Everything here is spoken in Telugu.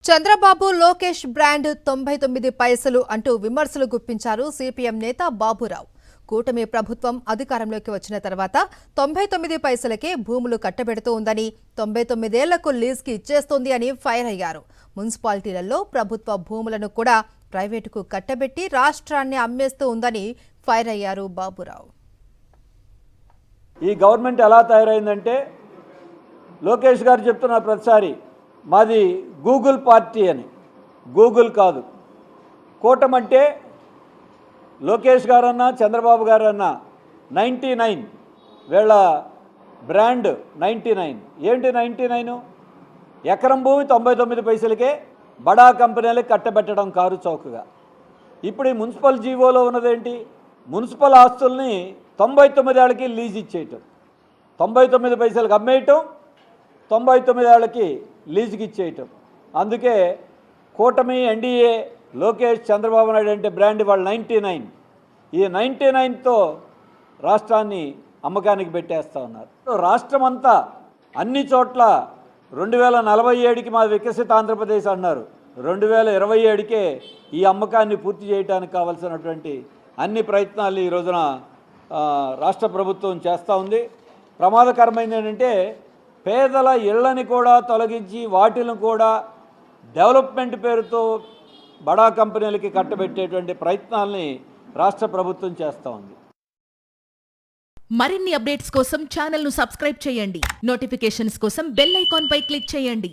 చంద్రబాబు లోకేష్ బ్రాండ్ 99 పైసలు అంటూ విమర్శలు గుప్పించారు సిపిఎం నేత బాబురావు. కూటమి ప్రభుత్వం అధికారంలోకి వచ్చిన తర్వాత 99 పైసలకే భూములు కట్టబెడుతూ ఉందని, 99 ఏళ్లకు లీజ్కి ఇచ్చేస్తోంది అని ఫైర్ అయ్యారు. మున్సిపాలిటీలలో ప్రభుత్వ భూములను కూడా ప్రైవేటుకు కట్టబెట్టి రాష్ట్రాన్ని అమ్మేస్తూ ఉందని ఫైర్ అయ్యారు బాబురావు. ఈ గవర్నమెంట్ ఎలా తయారైందంటే లోకేష్ గారు చెప్తున్న ప్రతిసారి మాది గూగుల్ పార్టీ అని. గూగుల్ కాదు, కూటమి అంటే లోకేష్ గారన్నా చంద్రబాబు గారన్నా 99 వీళ్ళ బ్రాండ్ 99. ఏంటి 99? ఎకరం భూమి 99 పైసలకే బడా కంపెనీలకు కట్టబెట్టడం కారు చౌకగా. ఇప్పుడు ఈ మున్సిపల్ జీవోలో ఉన్నదేంటి? మున్సిపల్ ఆస్తుల్ని 99 ఏళ్ళకి లీజ్ ఇచ్చేయటం, 99 పైసలకు అమ్మేయటం, 99 ఏళ్ళకి లీజుకి ఇచ్చేయటం. అందుకే కూటమి ఎన్డీఏ లోకేష్ చంద్రబాబు నాయుడు అంటే బ్రాండ్ వాళ్ళు 99. ఈ 99తో రాష్ట్రాన్ని అమ్మకానికి పెట్టేస్తూ ఉన్నారు. రాష్ట్రం అంతా అన్ని చోట్ల 2047కి మా వికసిత ఆంధ్రప్రదేశ్ అన్నారు. 2027కే ఈ అమ్మకాన్ని పూర్తి చేయడానికి కావాల్సినటువంటి అన్ని ప్రయత్నాలు ఈ రోజున రాష్ట్ర ప్రభుత్వం చేస్తూ ఉంది. ప్రమాదకరమైనది ఏంటంటే పేదల ఇళ్లని కూడా తొలగించి వాటిని కూడా డెవలప్మెంట్ పేరుతో బడా కంపెనీలకి కట్టబెట్టేటువంటి ప్రయత్నాల్ని రాష్ట్ర ప్రభుత్వం చేస్తూ ఉంది. మరిన్ని అప్డేట్స్ కోసం ఛానల్ను సబ్స్క్రైబ్ చేయండి. నోటిఫికేషన్స్ కోసం బెల్ ఐకాన్ పై క్లిక్ చేయండి.